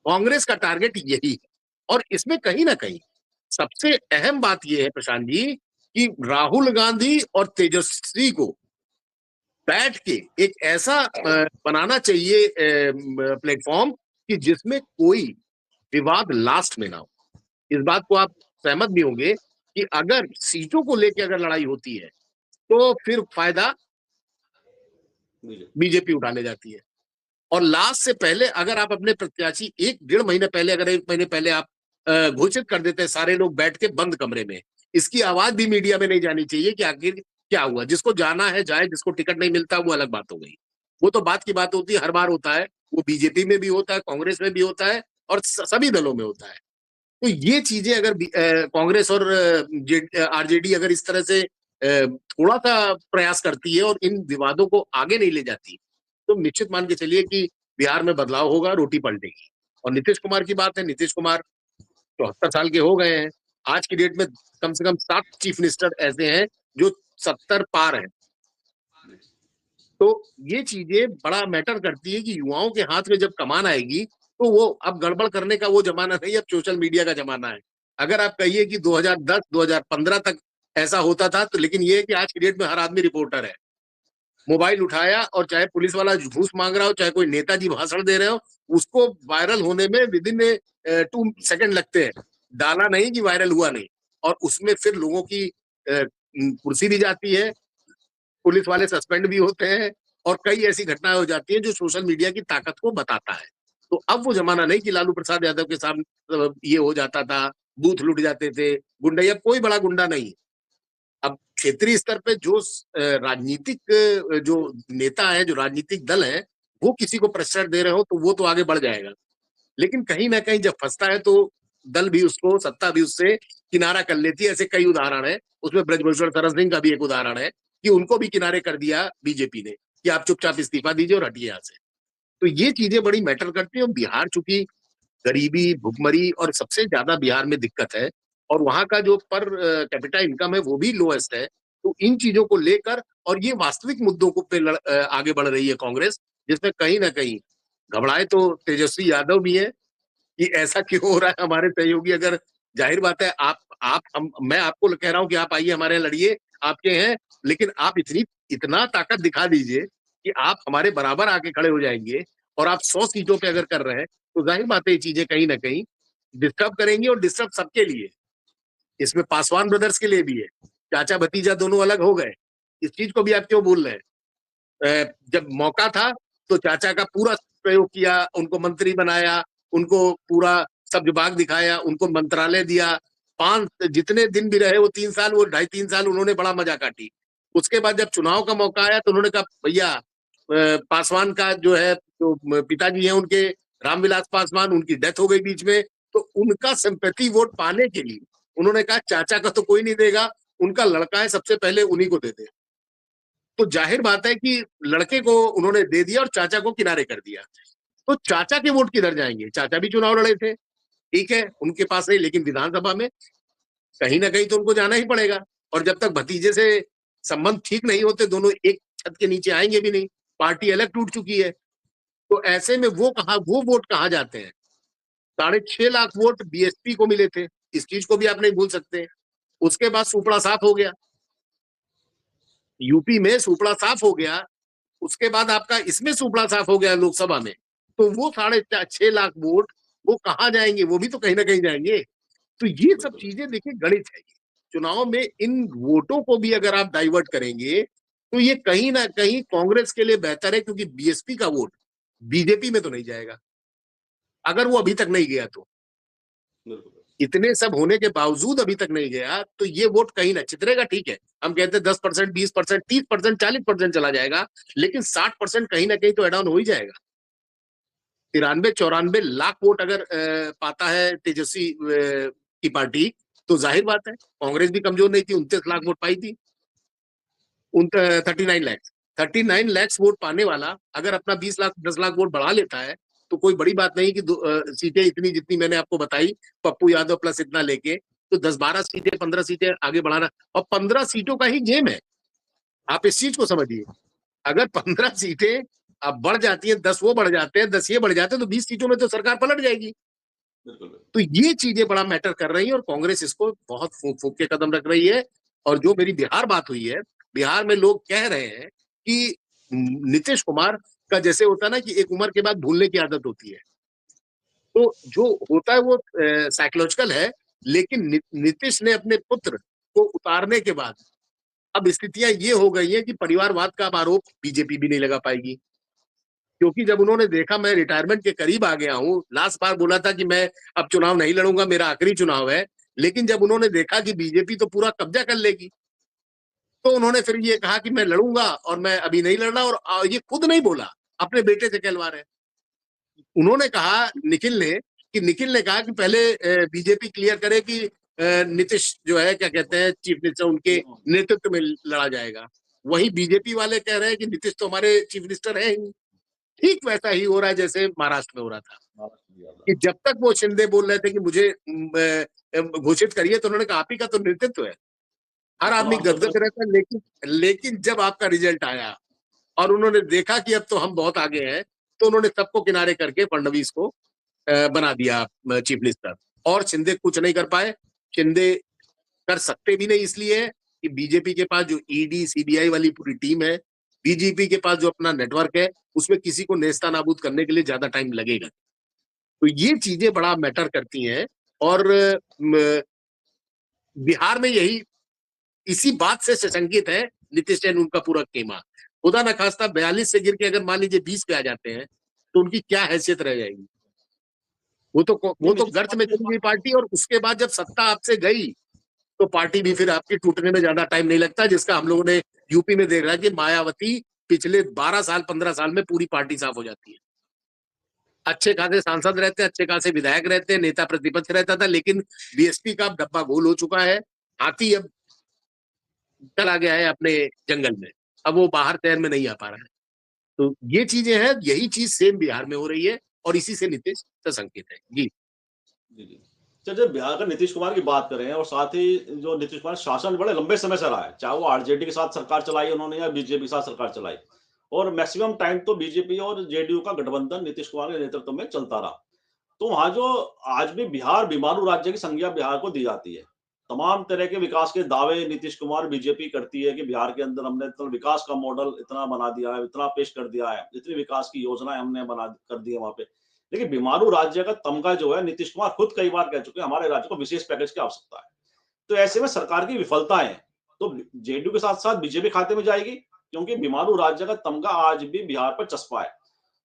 कांग्रेस का टारगेट यही है। और इसमें कहीं ना कहीं सबसे अहम बात यह है प्रशांत जी, कि राहुल गांधी और तेजस्वी को बैठ के एक ऐसा बनाना चाहिए प्लेटफॉर्म कि जिसमें कोई विवाद लास्ट में ना हो। इस बात को आप सहमत भी होंगे कि अगर सीटों को लेकर अगर लड़ाई होती है, तो फिर फायदा बीजेपी। बीजेपी उठा ले जाती है। और लास्ट से पहले अगर आप अपने प्रत्याशी 1-1.5 महीने पहले, अगर 1 महीने पहले आप घोषित कर देते हैं सारे लोग बैठ के बंद कमरे में, इसकी आवाज भी मीडिया में नहीं जानी चाहिए कि आखिर क्या हुआ। जिसको जाना है जाए, जिसको टिकट नहीं मिलता वो अलग बात हो गई। वो तो बात की बात होती है, हर बार होता है, वो बीजेपी में भी होता है, कांग्रेस में भी होता है और सभी दलों में होता है। तो ये चीजें अगर कांग्रेस और आरजेडी अगर इस तरह से थोड़ा सा प्रयास करती है और इन विवादों को आगे नहीं ले जाती, तो निश्चित मान के चलिए कि बिहार में बदलाव होगा, रोटी पलटेगी। और नीतीश कुमार की बात है, नीतीश कुमार 74 साल के हो गए हैं। आज की डेट में कम से कम 7 चीफ मिनिस्टर ऐसे हैं जो 70 पार हैं। तो ये चीजें बड़ा मैटर करती है कि युवाओं के हाथ में जब कमान आएगी, तो वो अब गड़बड़ करने का वो जमाना नहीं, अब सोशल मीडिया का जमाना है। अगर आप कहिए कि 2010, 2015 तक ऐसा होता था, तो लेकिन ये है कि आज की डेट में हर आदमी रिपोर्टर है। मोबाइल उठाया और चाहे पुलिस वाला घूस मांग रहा हो, चाहे कोई नेताजी भाषण दे रहे हो, उसको वायरल होने में विदिन 2 सेकंड लगते हैं। डाला नहीं कि वायरल हुआ नहीं। और उसमें फिर लोगों की कुर्सी भी जाती है, पुलिस वाले सस्पेंड भी होते हैं और कई ऐसी घटनाएं हो जाती हैं जो सोशल मीडिया की ताकत को बताता है। तो अब वो जमाना नहीं कि लालू प्रसाद यादव के सामने ये हो जाता था, बूथ लूट जाते थे, गुंडा, अब कोई बड़ा गुंडा नहीं। अब क्षेत्रीय स्तर पे जो राजनीतिक जो नेता है, जो राजनीतिक दल है, वो किसी को प्रेशर दे रहे हो तो वो तो आगे बढ़ जाएगा। लेकिन कहीं ना कहीं जब फंसता है तो दल भी उसको, सत्ता भी उससे किनारा कर लेती है। ऐसे कई उदाहरण है, उसमें ब्रजभूषण शरण सिंह का भी एक उदाहरण है कि उनको भी किनारे कर दिया बीजेपी ने कि आप चुपचाप इस्तीफा दीजिए और हटिए यहाँ से। तो ये चीजें बड़ी मैटर करती है। और बिहार चूंकि गरीबी, भुखमरी और सबसे ज्यादा बिहार में दिक्कत है और वहां का जो पर कैपिटा इनकम है वो भी लोएस्ट है। तो इन चीजों को लेकर और ये वास्तविक मुद्दों को पे आगे बढ़ रही है कांग्रेस, जिसमें कहीं ना कहीं घबराए तो तेजस्वी यादव भी है कि ऐसा क्यों हो रहा है। हमारे सहयोगी अगर, जाहिर बात है, आप हम मैं आपको कह रहा हूं कि आप आइए हमारे यहाँ लड़िए, आपके हैं, लेकिन आप इतना ताकत दिखा दीजिए कि आप हमारे बराबर आके खड़े हो जाएंगे और आप 100 सीटों पे अगर कर रहे हैं, तो जाहिर बात है ये चीजें कहीं ना कहीं डिस्टर्ब करेंगी और डिस्टर्ब सबके लिए। इसमें पासवान ब्रदर्स के लिए भी है, चाचा भतीजा दोनों अलग हो गए। इस चीज को भी आप क्यों बोल रहे हैं? जब मौका था तो चाचा का पूरा प्रयोग किया, उनको मंत्री बनाया, उनको पूरा सब विभाग दिखाया, उनको मंत्रालय दिया। 5 जितने दिन भी रहे वो 3 साल, वो 2.5-3 साल उन्होंने बड़ा मजा काटी। उसके बाद जब चुनाव का मौका आया तो उन्होंने कहा भैया, पासवान का जो है, तो पिताजी हैं उनके, रामविलास पासवान, उनकी डेथ हो गई बीच में। तो उनका सिंपैथी वोट पाने के लिए उन्होंने कहा चाचा का तो कोई नहीं देगा, उनका लड़का है, सबसे पहले उन्हीं को दे दे। तो जाहिर बात है कि लड़के को उन्होंने दे दिया और चाचा को किनारे कर दिया। तो चाचा के वोट किधर जाएंगे? चाचा भी चुनाव लड़े थे, ठीक है, उनके पास नहीं, लेकिन विधानसभा में कहीं ना कहीं तो उनको जाना ही पड़ेगा। और जब तक भतीजे से संबंध ठीक नहीं होते, दोनों एक छत के नीचे आएंगे भी नहीं। पार्टी अलग टूट चुकी है। तो ऐसे में वो वोट कहाँ जाते हैं? 6.5 लाख वोट बीएसपी को मिले थे, इस चीज को भी आप नहीं भूल सकते। उसके बाद सुपड़ा साफ हो गया, यूपी में सुपड़ा साफ हो गया। उसके बाद आपका इसमें सुपड़ा साफ हो गया लोकसभा में। तो वो 6.5 लाख वोट वो कहाँ जाएंगे? वो भी तो कहीं ना कहीं जाएंगे। तो ये सब बिल्कुल। चीजें देखिए, गणित है। चुनाव में इन वोटों को भी अगर आप डाइवर्ट करेंगे तो ये कहीं ना कहीं कांग्रेस के लिए बेहतर है, क्योंकि बीएसपी का वोट बीजेपी में तो नहीं जाएगा अगर वो अभी तक नहीं गया तो। बिल्कुल। इतने सब होने के बावजूद अभी तक नहीं गया तो ये वोट कहीं ना चितरेगा। ठीक है, हम कहते हैं 10%, 20%, 30%, 40% चला जाएगा, लेकिन 60% कहीं ना कहीं तो एड ऑन हो ही जाएगा। 93-94 लाख वोट अगर पाता है तेजस्वी की पार्टी, तो जाहिर बात है कांग्रेस भी कमजोर नहीं थी, 29 लाख वोट पाई थी। 39 लैक्स, 39 लैक्स वोट पाने वाला अगर अपना 20 लाख 10 लाख वोट बढ़ा लेता है, तो कोई बड़ी बात नहीं कि सीटें इतनी जितनी मैंने आपको बताई, पप्पू यादव प्लस इतना लेके, तो 10-12 सीटें, 15 सीटें आगे बढ़ाना। और 15 सीटों का ही गेम है, आप इस चीज को समझिए। अगर 15 सीटें अब बढ़ जाती है, 10 वो बढ़ जाते हैं, 10 ये बढ़ जाते हैं, तो 20 सीटों में तो सरकार पलट जाएगी। बिल्कुल। बिल्कुल। तो ये चीजें बड़ा मैटर कर रही है और कांग्रेस इसको बहुत फूक फूक के कदम रख रही है। और जो मेरी बिहार बात हुई है, बिहार में लोग कह रहे हैं कि नीतीश कुमार का जैसे होता है ना कि एक उम्र के बाद भूलने की आदत होती है, तो जो होता है वो साइकोलॉजिकल है। लेकिन नीतीश ने अपने पुत्र को उतारने के बाद अब स्थितियां ये हो गई है कि परिवारवाद का अब आरोप बीजेपी भी नहीं लगा पाएगी, क्योंकि जब उन्होंने देखा मैं रिटायरमेंट के करीब आ गया हूं, लास्ट बार बोला था कि मैं अब चुनाव नहीं लड़ूंगा, मेरा आखिरी चुनाव है, लेकिन जब उन्होंने देखा कि बीजेपी तो पूरा कब्जा कर लेगी, तो उन्होंने फिर ये कहा कि मैं लड़ूंगा और मैं अभी नहीं लड़ना। और ये खुद नहीं बोला, अपने बेटे से कहलवा रहे हैं। उन्होंने कहा, निखिल ने कहा कि पहले बीजेपी क्लियर करे कि नीतीश जो है क्या कहते हैं चीफ मिनिस्टर, उनके नेतृत्व में लड़ा जाएगा। वहीं बीजेपी वाले कह रहे हैं कि नीतीश तो हमारे चीफ मिनिस्टर है ही। ठीक वैसा ही हो रहा है जैसे महाराष्ट्र में हो रहा था, कि जब तक वो शिंदे बोल रहे थे कि मुझे घोषित करिए, तो उन्होंने कहा आप ही का तो नेतृत्व है। हर आदमी गदगद रहता है, लेकिन जब आपका रिजल्ट आया और उन्होंने देखा कि अब तो हम बहुत आगे हैं, तो उन्होंने सबको किनारे करके फडणवीस को बना दिया चीफ मिनिस्टर। और शिंदे कुछ नहीं कर पाए। शिंदे कर सकते भी नहीं, इसलिए कि बीजेपी के पास जो ईडी सीबीआई वाली पूरी टीम है, बीजेपी के पास जो अपना नेटवर्क है, उसमें किसी को नेस्ता नाबूद करने के लिए ज्यादा टाइम लगेगा। तो ये चीजें बड़ा मैटर करती हैं। और बिहार में यही इसी बात से सशंकित है नीतीश जैन, उनका पूरा खेमा। खुदा न खास्ता 42 से गिर के अगर मान लीजिए 20 पे आ जाते हैं, तो उनकी क्या हैसियत रह जाएगी। वो तो गर्त में चली गई पार्टी, और उसके बाद जब सत्ता आपसे गई, तो पार्टी भी फिर आपकी टूटने में ज्यादा टाइम नहीं लगता, जिसका हम लोगों ने यूपी में देख रहा है कि मायावती पिछले 12 साल 15 साल में पूरी पार्टी साफ हो जाती है। अच्छे खासे सांसद रहते हैं, अच्छे खासे विधायक रहते हैं, नेता प्रतिपक्ष रहता था, लेकिन बीएसपी का डब्बा गोल हो चुका है। हाथी अब चला गया है अपने जंगल में, अब वो बाहर तैर में नहीं आ पा रहा है। तो ये चीजें हैं, यही चीज सेम बिहार में हो रही है, और इसी से नीतीश सशंकित है। जी जी, जी। चलिए बिहार का नीतीश कुमार की बात करें और साथ ही जो नीतीश कुमार शासन बड़े लंबे समय से रहा है, चाहे वो आरजेडी के साथ सरकार चलाई उन्होंने या बीजेपी के साथ सरकार चलाई, और मैक्सिमम टाइम तो बीजेपी और जेडीयू का गठबंधन नीतीश कुमार के नेतृत्व में चलता रहा। तो वहाँ जो आज भी बिहार बीमारू राज्य की संज्ञा बिहार को दी जाती है। तमाम तरह के विकास के दावे नीतीश कुमार बीजेपी करती है कि बिहार के अंदर हमने इतना विकास का मॉडल इतना बना दिया है, इतना पेश कर दिया है, इतनी विकास की योजनाएं हमने बना कर दी है वहाँ पे। लेकिन बीमारू राज्य का तमगा जो है नीतीश कुमार खुद कई बार कह चुके हैं हमारे राज्य को विशेष पैकेज की आवश्यकता है। तो ऐसे में सरकार की विफलताएं तो जेडीयू के साथ साथ बीजेपी खाते में जाएगी, क्योंकि बीमारू राज्य का तमगा आज भी बिहार पर चस्पा है।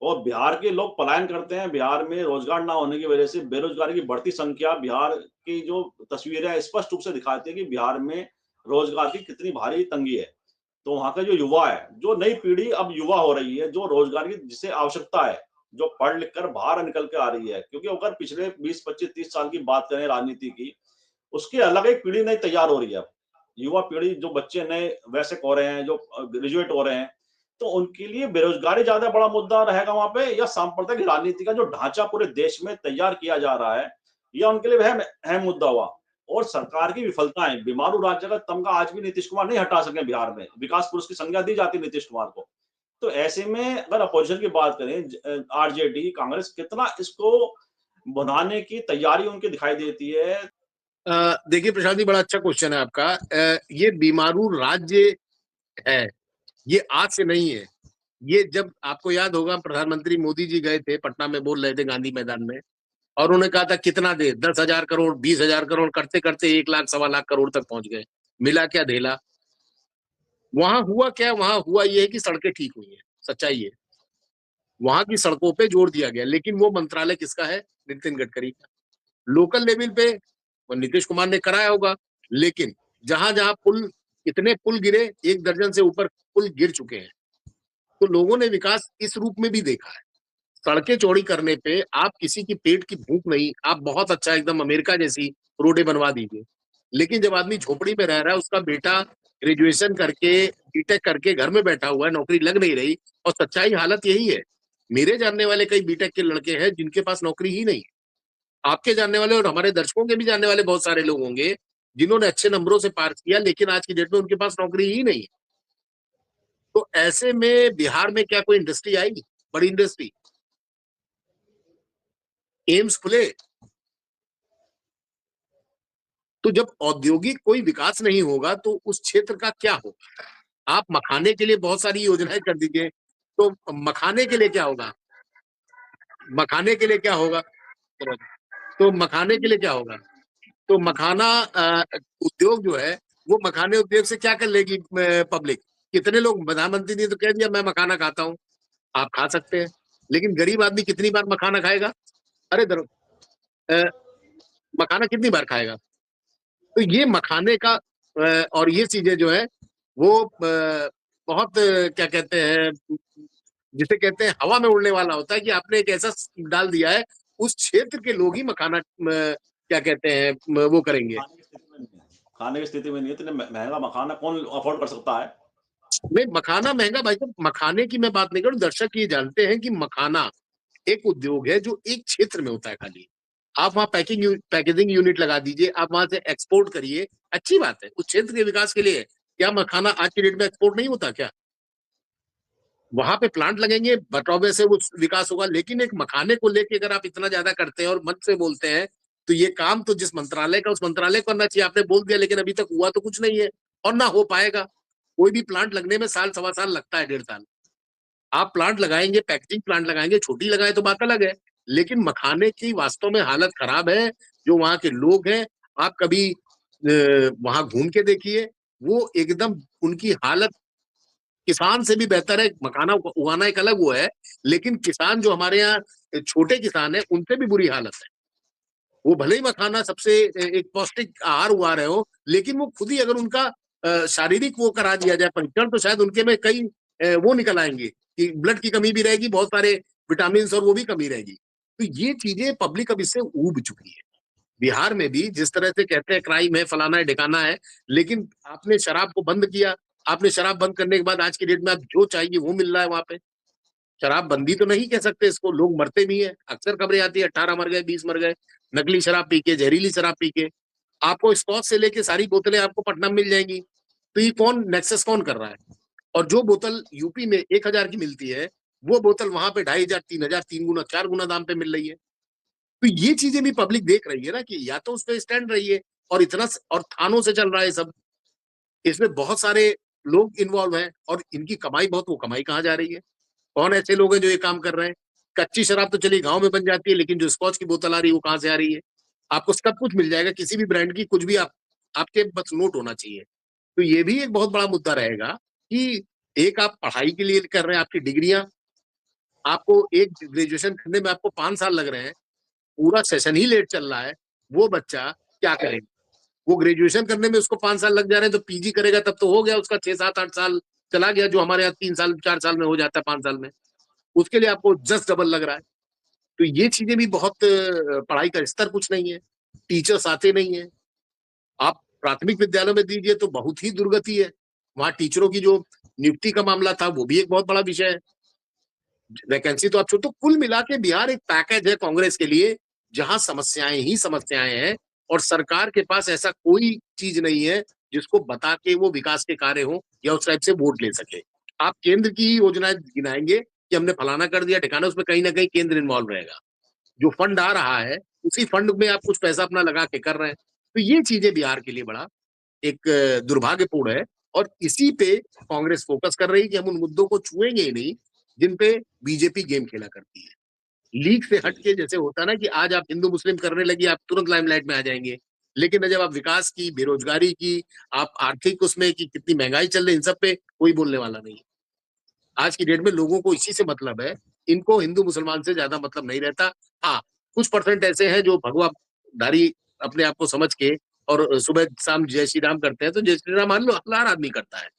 और बिहार के लोग पलायन करते हैं, बिहार में रोजगार ना होने की वजह से बेरोजगारी की बढ़ती संख्या बिहार की जो तस्वीरें स्पष्ट रूप से दिखाती है कि बिहार में रोजगार की कितनी भारी तंगी है। तो वहाँ का जो युवा है, जो नई पीढ़ी अब युवा हो रही है, जो रोजगार की जिसे आवश्यकता है, जो पढ़ लिख कर बाहर निकल के आ रही है, क्योंकि अगर पिछले 20, 25, 30 साल की बात करें राजनीति की, उसके अलग एक पीढ़ी नई तैयार हो रही है अब। युवा पीढ़ी जो बच्चे नए वैसे हो रहे हैं, जो ग्रेजुएट हो रहे हैं, तो उनके लिए बेरोजगारी ज्यादा बड़ा मुद्दा रहेगा वहां पे, या सांप्रदायिक राजनीति का जो ढांचा पूरे देश में तैयार किया जा रहा है, या उनके लिए वह अहम मुद्दा हुआ। और सरकार की विफलताएं, बीमारू राज्य का तमगा आज भी नीतीश कुमार नहीं हटा सके बिहार में, विकास पुरुष की संज्ञा दी जाती है नीतीश कुमार को। तो ऐसे में अगर अपोजिशन की बात करें, आरजेडी कांग्रेस कितना इसको बनाने की तैयारी उनकी दिखाई देती है। देखिए प्रशांत जी, बड़ा अच्छा क्वेश्चन है आपका। ये बीमारू राज्य है, ये आज से नहीं है। ये जब आपको याद होगा, प्रधानमंत्री मोदी जी गए थे पटना में, बोल रहे थे गांधी मैदान में, और उन्होंने कहा था कितना दे, 10,000 करोड़, 20,000 करोड़, करते करते 1 लाख 1.25 लाख करोड़ तक पहुंच गए। मिला क्या धेला। वहां हुआ क्या, वहां हुआ ये है कि सड़कें ठीक हुई है, सच्चाई है। वहां की सड़कों पे जोर दिया गया, लेकिन वो मंत्रालय किसका है? नितिन गडकरी का। लोकल लेवल पे नीतीश कुमार ने कराया होगा, लेकिन जहां जहां पुल, इतने पुल गिरे, 1 दर्जन से ऊपर पुल गिर चुके हैं। तो लोगों ने विकास इस रूप में भी देखा है। सड़कें चौड़ी करने पे आप किसी की पेट की भूख नहीं, आप बहुत अच्छा एकदम अमेरिका जैसी रोडें बनवा दीजिए, लेकिन जब आदमी झोपड़ी में रह रहा है, उसका बेटा ग्रेजुएशन करके, बीटेक करके घर में बैठा हुआ है, नौकरी लग नहीं रही, और सच्चाई हालत यही है। मेरे जानने वाले कई बीटेक के लड़के हैं जिनके पास नौकरी ही नहीं। आपके जानने वाले और हमारे दर्शकों के भी जानने वाले बहुत सारे लोग होंगे जिन्होंने अच्छे नंबरों से पास किया, लेकिन आज की डेट में उनके पास नौकरी ही नहीं है। तो ऐसे में बिहार में क्या कोई इंडस्ट्री आएगी, बड़ी इंडस्ट्री? एम्स खुले, तो जब औद्योगिक कोई विकास नहीं होगा तो उस क्षेत्र का क्या होगा? आप मखाने के लिए बहुत सारी योजनाएं कर दीजिए, तो मखाने के लिए क्या होगा? मखाने के लिए क्या होगा? तो मखाने के लिए क्या होगा? तो मखाना उद्योग जो है, वो मखाने उद्योग से क्या कर लेगी पब्लिक? कितने लोग, प्रधानमंत्री ने तो कह दिया मैं मखाना खाता हूँ, आप खा सकते हैं, लेकिन गरीब आदमी कितनी बार मखाना खाएगा? अरे अ, मखाना कितनी बार खाएगा? तो ये मखाने का और ये चीजें जो है वो बहुत क्या कहते हैं, जिसे कहते हैं हवा में उड़ने वाला होता है कि आपने एक ऐसा डाल दिया है, उस क्षेत्र के लोग ही मखाना क्या कहते हैं वो करेंगे। खाने की स्थिति में नहीं है। खाने की स्थिति में नहीं है, इतने महँगा मखाना कौन अफ़ोर्ड कर सकता है? नहीं, मखाना महंगा भाई साहब, मखाने की मैं बात नहीं करूं, दर्शक ये जानते हैं कि मखाना एक उद्योग है जो एक क्षेत्र में होता है खाली। आप वहां पैकेजिंग यूनिट लगा दीजिए, आप वहां से एक्सपोर्ट करिए, अच्छी बात है, उस क्षेत्र के विकास के लिए। क्या मखाना आज की डेट में एक्सपोर्ट नहीं होता क्या? वहां पे प्लांट लगेंगे, बटौबे से वो विकास होगा। लेकिन एक मखाने को लेके अगर आप इतना ज्यादा करते हैं और मन से बोलते हैं, तो ये काम तो जिस मंत्रालय का, उस मंत्रालय को करना चाहिए। आपने बोल दिया, लेकिन अभी तक हुआ तो कुछ नहीं है और ना हो पाएगा। कोई भी प्लांट लगने में साल सवा साल लगता है, 1.5 साल। आप प्लांट लगाएंगे, पैकेजिंग प्लांट लगाएंगे, छोटी लगाए तो बात अलग है, लेकिन मखाने की वास्तव में हालत खराब है। जो वहां के लोग हैं, आप कभी वहां घूम के देखिए, वो एकदम उनकी हालत किसान से भी बेहतर है। मखाना उगाना एक अलग वो है, लेकिन किसान जो हमारे यहाँ छोटे किसान है, उनसे भी बुरी हालत है। वो भले ही मखाना सबसे एक पौष्टिक आहार उगा रहे हो, लेकिन वो खुद ही अगर उनका शारीरिक वो करा दिया जाए परीक्षण, तो शायद उनके में कई वो निकल आएंगे कि ब्लड की कमी भी रहेगी, बहुत सारे विटामिन और वो भी कमी रहेगी। तो ये चीजें पब्लिक अब इससे ऊब चुकी है। बिहार में भी जिस तरह से कहते हैं क्राइम है, फलाना है, ढिकाना है, लेकिन आपने शराब को बंद किया। आपने शराब बंद करने के बाद आज की डेट में आप जो चाहिए वो मिल रहा है वहां पे। शराब बंदी तो नहीं कह सकते इसको, लोग मरते भी हैं, अक्सर खबरें आती है 18 मर गए, 20 मर गए, नकली शराब पी के, जहरीली शराब पी के। आपको स्कॉच से लेके सारी बोतलें आपको पटना में मिल जाएंगी। तो ये कौन नेक्सस कौन कर रहा है? और जो बोतल यूपी में 1,000 की मिलती है, वो बोतल वहां पे 2,500, 3,000, 3 गुना 4 गुना दाम पे मिल रही है। तो ये चीजें भी पब्लिक देख रही है ना, कि या तो उस पर स्टैंड रही है, और इतना और थानों से चल रहा है सब। इसमें बहुत सारे लोग इन्वॉल्व हैं और इनकी कमाई बहुत, वो कमाई कहाँ जा रही है? कौन ऐसे लोग हैं जो ये काम कर रहे हैं? कच्ची शराब तो चलिए गांव में बन जाती है, लेकिन जो स्कॉच की बोतल आ रही है वो कहाँ से आ रही है? आपको सब कुछ मिल जाएगा, किसी भी ब्रांड की कुछ भी, आप आपके बस नोट होना चाहिए। तो ये भी एक बहुत बड़ा मुद्दा रहेगा कि एक आप पढ़ाई के लिए कर रहे हैं, आपकी डिग्रियां, आपको एक ग्रेजुएशन करने में आपको 5 साल लग रहे हैं, पूरा सेशन ही लेट चल रहा है, वो बच्चा क्या करेगा? वो ग्रेजुएशन करने में उसको 5 साल लग जा रहे हैं, तो पीजी करेगा तब तो हो गया उसका 6, 7, 8 साल चला गया, जो हमारे यहाँ 3 साल 4 साल में हो जाता है, 5 साल में। उसके लिए आपको जस्ट डबल लग रहा है। तो ये चीजें भी बहुत, पढ़ाई का स्तर कुछ नहीं है, टीचर्स आते नहीं है। आप प्राथमिक विद्यालयों में दीजिए तो बहुत ही दुर्गति है। वहां टीचरों की जो नियुक्ति का मामला था, वो भी एक बहुत बड़ा विषय है। वैकेंसी तो आप छोड़, तो कुल मिला के बिहार एक पैकेज है कांग्रेस के लिए, जहां समस्याएं ही समस्याएं हैं, और सरकार के पास ऐसा कोई चीज नहीं है जिसको बता के वो विकास के कार्य हो या उस टाइप से वोट ले सके। आप केंद्र की योजनाएं गिनाएंगे कि हमने फलाना कर दिया ठिकाना, उसमें कहीं ना कहीं केंद्र इन्वॉल्व रहेगा। जो फंड आ रहा है, उसी फंड में आप कुछ पैसा अपना लगा के कर रहे हैं। तो ये चीजें बिहार के लिए बड़ा एक दुर्भाग्यपूर्ण है। और इसी पे कांग्रेस फोकस कर रही है कि हम उन मुद्दों को छुएंगे ही नहीं जिन पे बीजेपी गेम खेला करती है। लीग से जी, हटके, जैसे होता है ना कि आज आप हिंदू मुस्लिम करने लगी, आप तुरंत लाइमलाइट में आ जाएंगे। लेकिन जब आप विकास की, बेरोजगारी की, आप आर्थिक उसमें कि कितनी महंगाई चल रही है, इन सब पे कोई बोलने वाला नहीं है। आज की डेट में लोगों को इसी से मतलब है, इनको हिंदू मुसलमान से ज्यादा मतलब नहीं रहता। हाँ, कुछ परसेंट ऐसे हैं जो भगवाधारी अपने आप को समझ के और सुबह शाम जय श्री राम करते हैं, तो जय श्री राम हर आदमी करता है।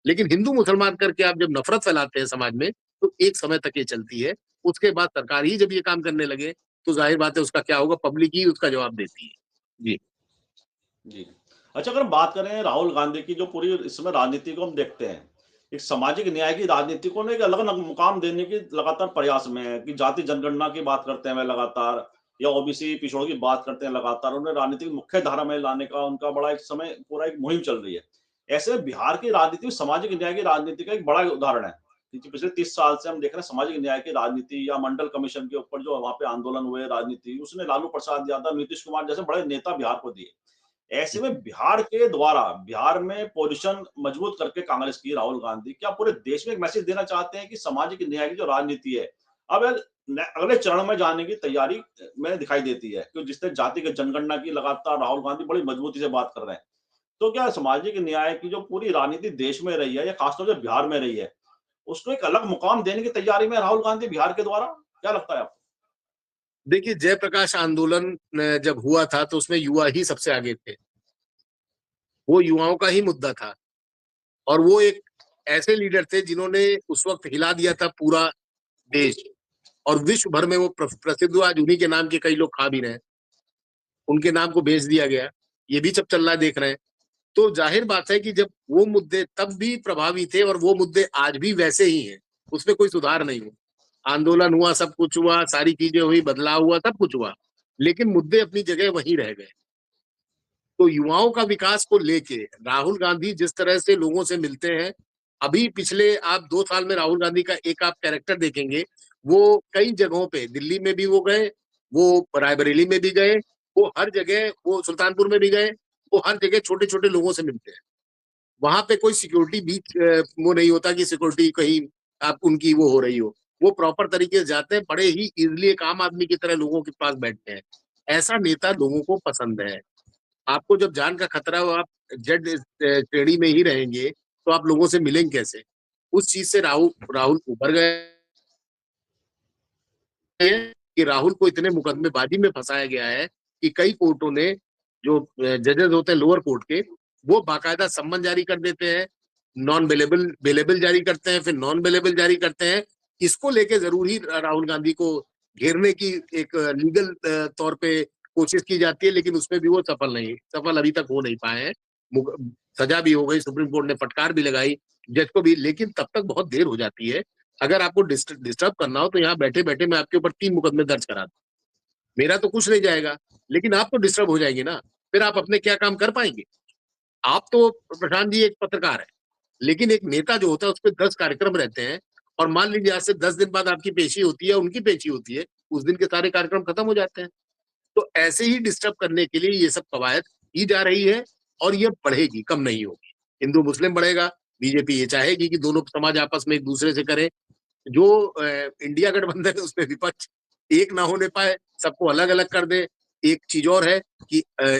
लेकिन हिंदू मुसलमान करके आप जब नफरत फैलाते हैं समाज में, तो एक समय तक ये चलती है। उसके बाद सरकार ही जब ये काम करने लगे, तो जाहिर बात है उसका क्या होगा, पब्लिक ही उसका जवाब देती है। जी। जी। अच्छा, अगर हम बात करें राहुल गांधी की, जो पूरी इस समय राजनीति को हम देखते हैं, एक सामाजिक न्याय की राजनीति को ना एक अलग मुकाम देने की लगातार प्रयास में है कि जाति जनगणना की बात करते हैं वह लगातार, या ओबीसी पिछड़ों की बात करते हैं लगातार, उन्हें राजनीतिक मुख्य धारा में लाने का उनका बड़ा एक समय पूरा एक मुहिम चल रही है। ऐसे में बिहार की राजनीति सामाजिक न्याय की राजनीति का एक बड़ा उदाहरण है, क्योंकि पिछले 30 साल से हम देख रहे हैं सामाजिक न्याय की राजनीति, या मंडल कमीशन के ऊपर जो वहाँ पे आंदोलन हुए, राजनीति उसने लालू प्रसाद यादव, नीतीश कुमार जैसे बड़े नेता बिहार को दिए। ऐसे में बिहार के द्वारा बिहार में पोजीशन मजबूत करके कांग्रेस की राहुल गांधी क्या पूरे देश में एक मैसेज देना चाहते हैं कि सामाजिक न्याय की जो राजनीति है, अब अगले चरण में जाने की तैयारी में दिखाई देती है, कि जिसने जाति के जनगणना की लगातार राहुल गांधी बड़ी मजबूती से बात कर रहे हैं। तो क्या सामाजिक न्याय की जो पूरी राजनीति देश में रही है या खासतौर से बिहार में रही है, उसको एक अलग मुकाम देने की तैयारी में राहुल गांधी बिहार के द्वारा? क्या लगता है आपको? देखिए, जयप्रकाश आंदोलन जब हुआ था तो उसमें युवा ही सबसे आगे थे। वो युवाओं का ही मुद्दा था और वो एक ऐसे लीडर थे जिन्होंने उस वक़्त हिला दिया था पूरा देश और विश्व भर में वो प्रसिद्ध हुआ। आज उन्हीं के नाम के कई लोग खा भी रहे हैं। उनके नाम को बेच दिया गया। ये भी सब चल रहा है, देख रहे हैं। तो ज़ाहिर बात है कि जब वो मुद्दे तब भी प्रभावी थे और वो मुद्दे आज भी वैसे ही हैं, उसमें कोई सुधार नहीं हुआ। आंदोलन हुआ, सब कुछ हुआ, सारी चीज़ें हुई, बदलाव हुआ, सब कुछ हुआ, लेकिन मुद्दे अपनी जगह वहीं रह गए। तो युवाओं का विकास को लेके राहुल गांधी जिस तरह से लोगों से मिलते हैं, अभी पिछले आप 2 साल में राहुल गांधी का एक आप कैरेक्टर देखेंगे, वो कई जगहों पे दिल्ली में भी वो गए, वो रायबरेली में भी गए, वो हर जगह वो सुल्तानपुर में भी गए, वो हर जगह छोटे-छोटे लोगों से मिलते हैं। वहाँ पे कोई सिक्योरिटी बीच वो नहीं होता कि सिक्योरिटी कहीं आप उनकी वो हो रही हो। वो प्रॉपर तरीके से जाते हैं, बड़े ही ईज़िली एक आम आदमी की तरह लोगों के पास बैठते हैं। ऐसा नेता लोगों को पसंद है। आपको जब जान का खतरा हो, आप जेड श्रेणी में ही रहेंगे, तो आप लोगों से मिलेंगे कैसे? उस चीज़ से राहुल राहुल उभर गए हैं कि राहुल को इतने मुकदमेबाजी में फँसाया गया है कि कई कोर्टों ने जो जजेस होते हैं लोअर कोर्ट के, वो बाकायदा सम्मन जारी कर देते हैं, नॉन बेलेबल बेलेबल जारी करते हैं, फिर नॉन बेलेबल जारी करते हैं। इसको लेके ज़रूर ही राहुल गांधी को घेरने की एक लीगल तौर पे कोशिश की जाती है, लेकिन उसमें भी वो सफल अभी तक हो नहीं पाए हैं। मुक सज़ा भी हो गई, सुप्रीम कोर्ट ने फटकार भी लगाई जज को भी, लेकिन तब तक बहुत देर हो जाती है। अगर आपको डिस्टर्ब करना हो तो यहाँ बैठे-बैठे मैं आपके ऊपर 3 मुकदमे दर्ज करा दूँ। मेरा तो कुछ नहीं जाएगा, लेकिन आप तो डिस्टर्ब हो जाएँगे ना, फिर आप अपने क्या काम कर पाएँगे? आप तो प्रशांत जी एक पत्रकार हैं, लेकिन एक नेता जो होता है उसपे 10 कार्यक्रम रहते हैं और मान लीजिए आज से 10 दिन बाद आपकी पेशी होती है, उनकी पेशी होती है, उस दिन के सारे कार्यक्रम खत्म हो जाते हैं। तो ऐसे ही डिस्टर्ब करने के लिए ये सब कवायद की जा रही है और ये बढ़ेगी, कम नहीं होगी। हिंदू-मुस्लिम बढ़ेगा, बीजेपी ये चाहेगी कि दोनों समाज आपस में एक-दूसरे से करें। जो इंडिया गठबंधन है उसमें विपक्ष एक ना होने पाए, सबको अलग-अलग कर दे। एक चीज़ और है कि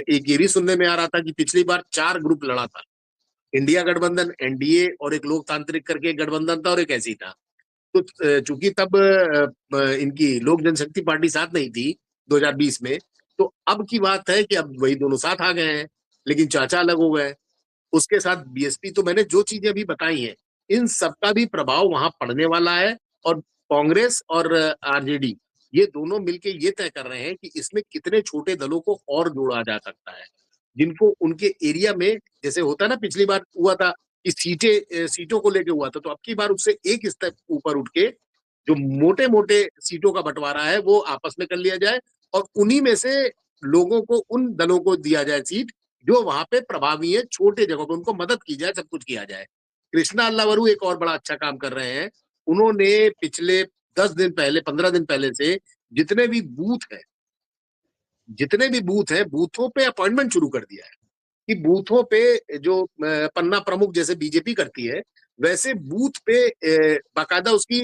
एक ये भी सुनने में आ रहा था कि पिछली बार 4 ग्रुप लड़ा था। इंडिया गठबंधन, एनडीए और एक लोकतांत्रिक करके एक गठबंधन था और एक ऐसे ही था। तो चूँकि तब इनकी लोक जनशक्ति पार्टी साथ नहीं थी 2020 में, तो अब की बात है कि अब वही दोनों साथ आ गए हैं, लेकिन चाचा अलग हो गए। उसके साथ बीएसपी तो मैंने जो चीज़ें अभी बताई हैं, इन सबका भी प्रभाव वहाँ पड़ने वाला है और कांग्रेस और आरजेडी ये दोनों मिलके ये तय कर रहे हैं कि इसमें कितने छोटे दलों को और जोड़ा जा सकता है। जिनको उनके एरिया में जैसे होता है ना पिछली बार हुआ था कि सीटों को लेके हुआ था, तो अब की बार उससे एक स्टेप ऊपर उठ के जो मोटे-मोटे सीटों का बँटवारा है वो आपस में कर लिया जाए और उन्हीं में से लोगों को उन दलों को दिया जाए सीट जो वहाँ पे प्रभावी है, छोटे जगहों पे उनको मदद की जाए, सब कुछ किया जाए। कृष्णा अल्लावरू एक और बड़ा अच्छा काम कर रहे हैं। उन्होंने पिछले 10 दिन पहले, 15 दिन पहले से जितने भी बूथ हैं, बूथों पे अपॉइंटमेंट शुरू कर दिया है। कि बूथों पे जो पन्ना प्रमुख जैसे बीजेपी करती है, वैसे बूथ पे बाकायदा उसकी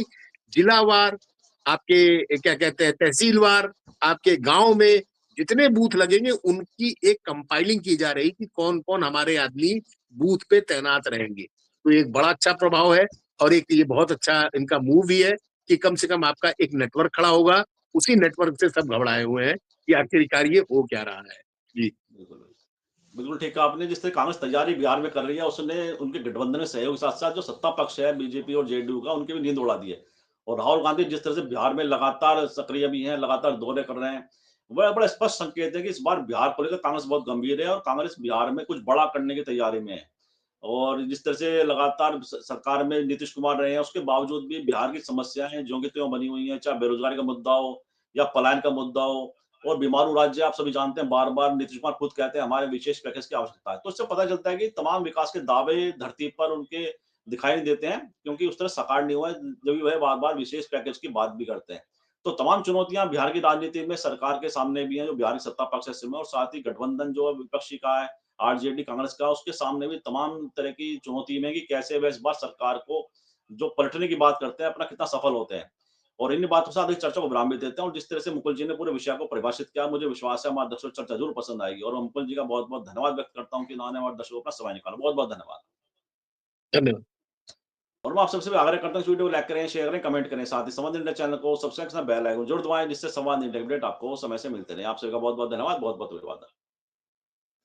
जिलावार, आपके क्या कहते हैं तहसीलवार, आपके गाँव में जितने बूथ लगेंगे उनकी एक कंपाइलिंग की जा रही कि कौन-कौन हमारे आदमी बूथ पे तैनात रहेंगे। तो ये एक बड़ा अच्छा प्रभाव है और एक ये बहुत अच्छा इनका मूव भी है कि कम से कम आपका एक नेटवर्क खड़ा होगा, उसी नेटवर्क से सब घबराए हुए हैं कि आखिरकार ये हो क्या रहा है। जी। बिल्कुल, बिल्कुल। बिल्कुल ठीक कहा आपने, जिस तरह कांग्रेस तैयारी बिहार में कर रही है, उसने उनके गठबंधन में सहयोग के साथ-साथ जो सत्ता पक्ष है बीजेपी और जेडीयू का, उनकी भी नींद उड़ा दी है। और राहुल गांधी जिस तरह से बिहार में लगातार सक्रिय भी हैं, लगातार दौरे कर रहे हैं, वह बड़ा स्पष्ट संकेत है कि इस बार बिहार को लेकर कांग्रेस बहुत गंभीर है और कांग्रेस बिहार में कुछ बड़ा करने की तैयारी में है। और जिस तरह से लगातार सरकार में नीतीश कुमार रहे हैं, उसके बावजूद भी बिहार की समस्याएं ज्यों की त्यों बनी हुई हैं, चाहे बेरोजगारी का मुद्दा हो या पलायन का मुद्दा हो और बीमारू राज्य आप सभी जानते हैं, बार बार नीतीश कुमार खुद कहते हैं हमारे विशेष पैकेज की आवश्यकता है। तो इससे पता चलता है कि तमाम विकास के दावे धरती पर उनके दिखाई नहीं देते हैं, क्योंकि उस तरह साकार नहीं हुआ है, जब भी वह बार बार विशेष पैकेज की बात भी करते हैं। तो तमाम चुनौतियां बिहार की राजनीति में सरकार के सामने भी हैं, जो बिहार की सत्ता पक्ष है इसमें, और साथ ही गठबंधन जो विपक्षी का है, आरजेडी कांग्रेस का, उसके सामने भी तमाम तरह की चुनौती में कि कैसे वह इस बार सरकार को जो पलटने की बात करते हैं अपना कितना सफल होते हैं। और इन्हीं बातों के साथ इस चर्चा को विराम भी देते हैं और जिस तरह से मुकुल जी ने पूरे विषय को परिभाषित किया, मुझे विश्वास है हमारे दर्शकों को चर्चा ज़रूर पसंद आएगी और मैं मुकुल जी का बहुत-बहुत धन्यवाद व्यक्त करता हूँ कि उन्होंने हमारे दर्शकों को अपना समय निकाला। बहुत-बहुत धन्यवाद। धन्यवाद। और मैं आप सबसे भी आग्रह करता हूँ इस वीडियो को लाइक करें, शेयर करें, कमेंट करें। साथ ही संवाद इंडिया चैनल को सब्सक्राइब करें, बेल आइकन जरूर दबाएँ जिससे संवाद इंडिया अपडेट आपको समय से मिलते रहें। आप सभी का बहुत-बहुत धन्यवाद, बहुत-बहुत अभिवादन।